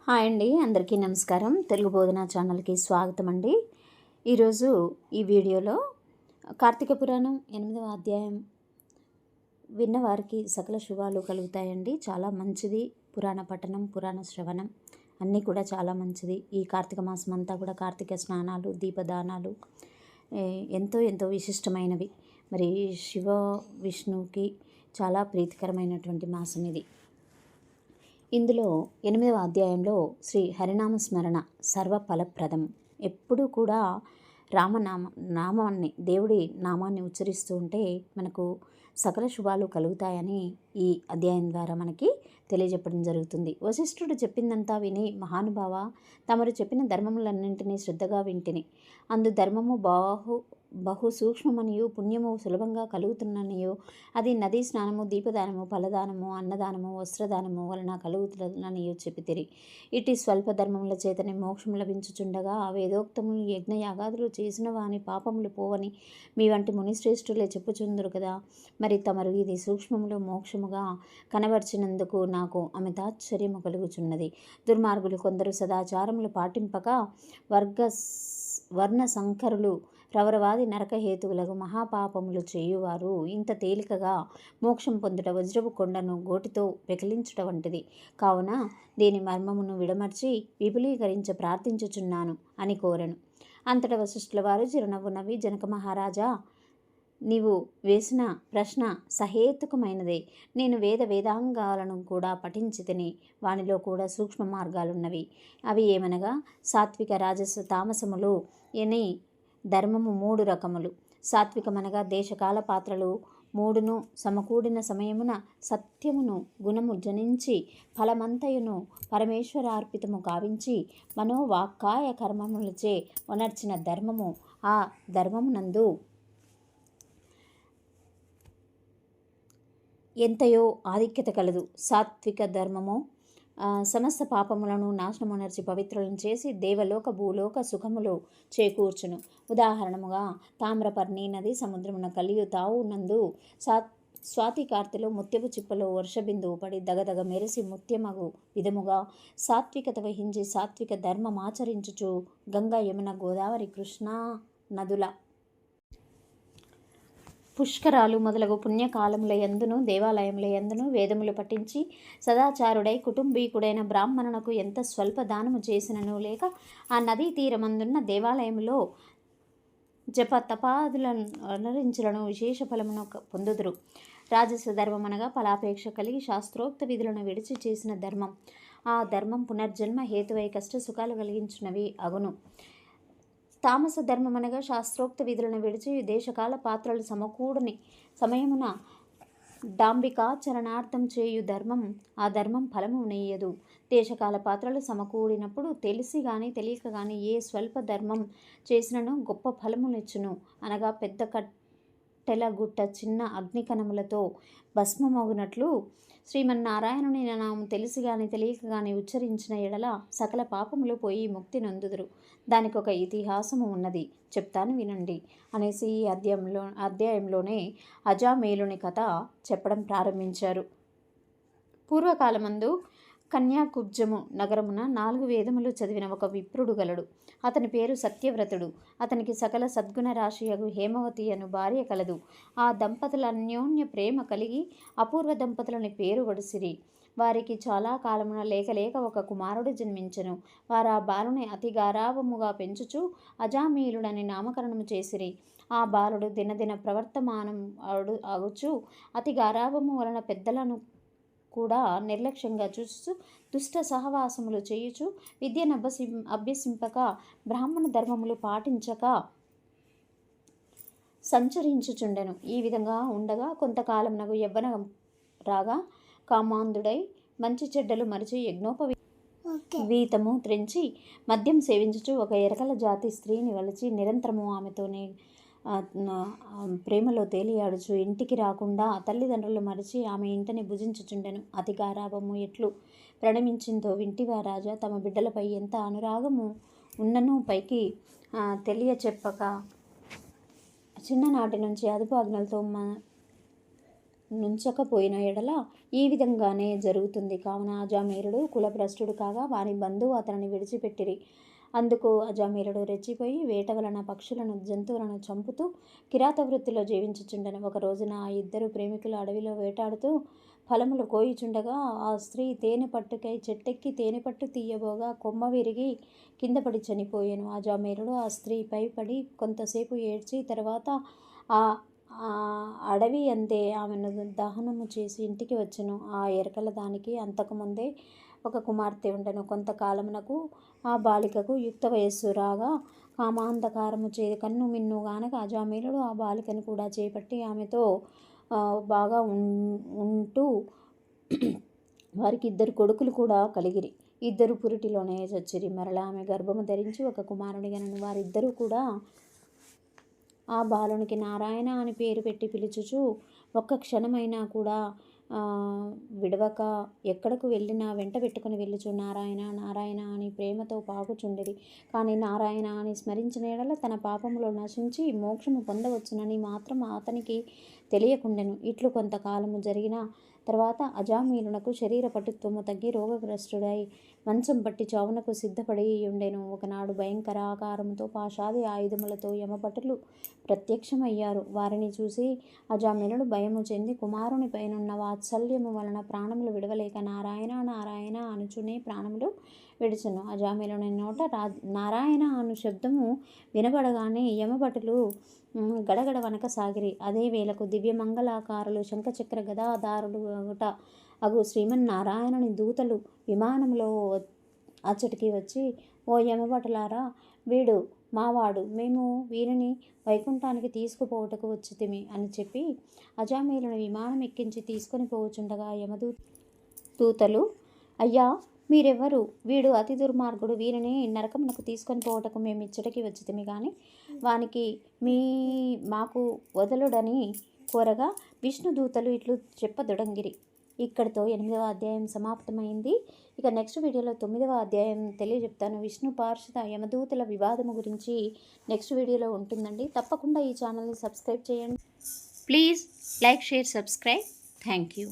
Hi అండి, అందరికీ నమస్కారం. తెలుగు బోధన ఛానల్కి స్వాగతం అండి. ఈరోజు ఈ వీడియోలో కార్తీక పురాణం 8వ అధ్యాయం విన్నవారికి సకల శుభాలు కలుగుతాయండి. చాలా మంచిది. పురాణ పఠనం, పురాణ శ్రవణం అన్నీ కూడా చాలా మంచిది. ఈ కార్తీక మాసం అంతా కూడా కార్తీక స్నానాలు, దీపదానాలు ఎంతో ఎంతో విశిష్టమైనవి. మరి శివ విష్ణువుకి చాలా ప్రీతికరమైనటువంటి మాసం ఇది. ఇందులో 8వ అధ్యాయంలో శ్రీ హరినామ స్మరణ సర్వఫలప్రదం. ఎప్పుడూ కూడా నామాన్ని, దేవుడి నామాన్ని ఉచ్చరిస్తూ ఉంటే మనకు సకల శుభాలు కలుగుతాయని ఈ అధ్యాయం ద్వారా మనకి తెలియజెప్పడం జరుగుతుంది. వశిష్ఠుడు చెప్పిందంతా విని, మహానుభావ, తమరు చెప్పిన ధర్మములన్నింటినీ శ్రద్ధగా వింటిని. అందు ధర్మము బహు సూక్ష్మమనియు, పుణ్యము సులభంగా కలుగుతున్ననియు, అది నదీ స్నానము, దీపదానము, ఫలదానము, అన్నదానము, వస్త్రదానము వలన కలుగుతున్ననియు చెప్పితిరి. ఇటు స్వల్ప ధర్మముల చేతనే మోక్షము లభించుచుండగా వేదోక్తములు యజ్ఞయాగాదులు చేసిన వాని పాపములు పోవని మీ వంటి మునిశ్రేష్ఠులే చెప్పుచుందురు కదా. మరి తమరు ఇది సూక్ష్మములు మోక్షముగా కనబర్చినందుకు నాకు అమితాశ్చర్యము కలుగుచున్నది. దుర్మార్గులు కొందరు సదాచారములు పాటింపక వర్ణ సంకరులు రవరవాది నరకహేతువులకు మహాపాపములు చేయువారు ఇంత తేలికగా మోక్షం పొందుట వజ్రపు కొండను గోటితో పెకిలించుట వంటిది. కావున దీని మర్మమును విడమర్చి విపులీకరించ ప్రార్థించుచున్నాను అని కోరెను. అంతటా వశిష్ఠుల వారు చిరునవ్వు నవ్వి, జనక మహారాజా, నీవు వేసిన ప్రశ్న సహేతుకమైనదే. నేను వేదాంగాలను కూడా పఠించితిని. వానిలో కూడా సూక్ష్మ మార్గాలున్నవి. అవి ఏమనగా సాత్విక, రాజస, తామసములు ఎని ధర్మము 3 రకములు. సాత్వికమనగా దేశకాల పాత్రలు 3ను సమకూడిన సమయమున సత్యమును గుణము జనించి ఫలమంతయును పరమేశ్వరార్పితము కావించి మనోవాక్కాయ కర్మములచే వనర్చిన ధర్మము. ఆ ధర్మమునందు ఎంతయో ఆధిక్యత కలదు. సాత్విక ధర్మము సమస్త పాపములను నాశనమునర్చి పవిత్రులను చేసి దేవలోక భూలోక సుఖములు చేకూర్చును. ఉదాహరణముగా తామ్రపర్ణి నది సముద్రమున కలియు తావు నందు స్వాతి కార్తెలో ముత్యపు చిప్పలో వర్షబిందువు పడి దగదగ మెరిసి ముత్యమగు విధముగా సాత్వికత వహించి సాత్విక ధర్మమాచరించుచు గంగా, యమున, గోదావరి, కృష్ణా నదుల పుష్కరాలు మొదలగు పుణ్యకాలముల యందును దేవాలయముల యందును వేదములు పఠించి సదాచారుడై కుటుంబీకుడైన బ్రాహ్మణునకు ఎంత స్వల్ప దానము చేసినను లేక ఆ నదీ తీరమందున్న దేవాలయములో జప తపాదులను అనరించులను విశేష ఫలమును పొందుదురు. రాజస ధర్మం అనగా ఫలాపేక్ష కలిగి శాస్త్రోక్త విధులను విడిచి చేసిన ధర్మం. ఆ ధర్మం పునర్జన్మ హేతువై కష్ట సుఖాలు కలిగించినవి అగును. తామస ధర్మం అనగా శాస్త్రోక్త విధులను విడిచి దేశకాల పాత్రలు సమకూడని సమయమున డాంబికాచరణార్థం చేయు ధర్మం. ఆ ధర్మం ఫలము నెయ్యదు. దేశకాల పాత్రలు సమకూడినప్పుడు తెలిసి కానీ తెలియక కానీ ఏ స్వల్ప ధర్మం చేసినను గొప్ప ఫలమునిచ్చును. అనగా పెద్ద కట్టెల గుట్ట చిన్న అగ్నికణములతో భస్మమగునట్లు శ్రీమన్నారాయణుని నామం తెలిసి కానీ తెలియక కానీ ఉచ్చరించిన ఎడల సకల పాపములు పోయి ముక్తి నొందుదురు. దానికి ఒక ఇతిహాసము ఉన్నది, చెప్తాను వినండి అనేసి ఈ అధ్యాయంలోనే అజామేలుని కథ చెప్పడం ప్రారంభించారు. పూర్వకాలమందు కన్యాకుబ్జము నగరమున 4 వేదములు చదివిన ఒక విప్రుడు గలడు. అతని పేరు సత్యవ్రతుడు. అతనికి సకల సద్గుణ రాశియగు హేమవతి అను భార్య కలదు. ఆ దంపతుల అన్యోన్య ప్రేమ కలిగి అపూర్వ దంపతులని పేరు వడిసిరి. వారికి చాలా కాలమున లేక ఒక కుమారుడు జన్మించెను. వారు ఆ బాలుని అతి గారాభముగా పెంచుచు అజామీలుడని నామకరణము చేసిరి. ఆ బాలుడు దినదిన ప్రవర్తమానం అగుచు అతి గారాభము వలన పెద్దలను కూడా నిర్లక్ష్యంగా చూస్తూ దుష్ట సహవాసములు చేయుచు విద్యను అభ్యసింపక బ్రాహ్మణ ధర్మములు పాటించక సంచరించుచుండెను. ఈ విధంగా ఉండగా కొంతకాలమునకు యవ్వన రాగా కామాంధుడై మంచి చెడ్డలు మరిచి యజ్ఞోపవీతము త్రెంచి మద్యం సేవించుచు ఒక ఎరకల జాతి స్త్రీని వలచి నిరంతరము ఆమెతోనే ప్రేమలో తేలియాడుచు ఇంటికి రాకుండా తల్లిదండ్రులు మరిచి ఆమె ఇంటిని భుజించుచుండెను. అతి గారాభము ఎట్లు ప్రణమించిందో వింటివా రాజా. తమ బిడ్డలపై ఎంత అనురాగము ఉన్ననూ పైకి తెలియచెప్పక చిన్ననాటి నుంచి అదుపు ఆజ్ఞలతో నుంచకపోయిన ఎడల ఈ విధంగానే జరుగుతుంది. కావున అజామీరుడు కులభ్రష్టుడు కాగా వారి బంధువు అతనిని విడిచిపెట్టిరి. అందుకు అజామీరుడు రెచ్చిపోయి వేట వలన పక్షులను జంతువులను చంపుతూ కిరాత వృత్తిలో జీవించుచుండెను. ఒక రోజున ఆ ఇద్దరు ప్రేమికులు అడవిలో వేటాడుతూ ఫలములు కోయుచుండగా ఆ స్త్రీ తేనె పట్టుకై చెట్టెక్కి తేనె పట్టు తీయబోగా కొమ్మ విరిగి కింద పడి చనిపోయాను. అజామీరుడు ఆ స్త్రీపై పడి కొంతసేపు ఏడ్చి తర్వాత ఆ ఆ అడవి అందే ఆమెను దహనము చేసి ఇంటికి వచ్చెను. ఆ ఎరకల దానికి అంతకుముందే ఒక కుమార్తె ఉండెను. కొంతకాలమునకు ఆ బాలికకు యుక్త వయస్సు రాగా కామాంధకారము చే కన్ను మిన్ను గానక అజామీరుడు ఆ బాలికను కూడా చేపట్టి ఆమెతో బాగా ఉంటూ వారికి 2 కొడుకులు కూడా కలిగిరి. 2 పురిటిలోనే చచ్చిరి. మరలా ఆమె గర్భము ధరించి ఒక కుమారుని గనను. వారిద్దరూ కూడా ఆ బాలునికి నారాయణ అని పేరు పెట్టి పిలుచుచు ఒక్క క్షణమైనా కూడా విడవక ఎక్కడకు వెళ్ళినా వెంట పెట్టుకుని వెళ్ళుచు నారాయణ నారాయణ అని ప్రేమతో పాకుచుండిరి. కానీ నారాయణ అని స్మరించిన ఎడల తన పాపములో నశించి మోక్షము పొందవచ్చునని మాత్రం అతనికి తెలియకుండెను. ఇట్లు కొంతకాలము జరిగిన తర్వాత అజామీలునకు శరీర పటుత్వము తగ్గి రోగగ్రస్తుడై మంచం పట్టి చావునకు సిద్ధపడి ఉండెను. ఒకనాడు భయంకర ఆకారముతో పాశాది ఆయుధములతో యమభటులు ప్రత్యక్షమయ్యారు. వారిని చూసి అజామీలుడు భయము చెంది కుమారుని పైనున్న వాత్సల్యము వలన ప్రాణములు విడవలేక నారాయణ నారాయణ అనుచునే ప్రాణములు విడిచెను. అజామీలుని నోట నారాయణ అను శబ్దము వినబడగానే యమభటులు గడగడ వనకసాగిరి. అదే వేళకు దివ్యమంగళాకారులు శంఖచక్ర గదాధారులు అగు శ్రీమన్నారాయణుని దూతలు విమానంలో అచ్చటికి వచ్చి, ఓ యమభటులారా, వీడు మావాడు, మేము వీరిని వైకుంఠానికి తీసుకుపోవటకు వచ్చితిమి అని చెప్పి అజామీలుని విమానం ఎక్కించి తీసుకొని పోవచుండగా దూతలు, అయ్యా మీరెవరు? వీడు అతి దుర్మార్గుడు, వీరిని నరకమునకు తీసుకొని పోవటకు మేము ఇచ్చటికి వచ్చితిమి కానీ వానికి మాకు వదలుడని కోరగా విష్ణుదూతలు ఇట్లు చెప్పదొడంగిరి. ఇక్కడితో 8వ అధ్యాయం సమాప్తమైంది. ఇక నెక్స్ట్ వీడియోలో 9వ అధ్యాయం తెలియజెప్తాను. విష్ణు పార్షద యమదూతల వివాదము గురించి నెక్స్ట్ వీడియోలో ఉంటుందండి. తప్పకుండా ఈ ఛానల్ని సబ్స్క్రైబ్ చేయండి. Please like, share, subscribe. Thank you.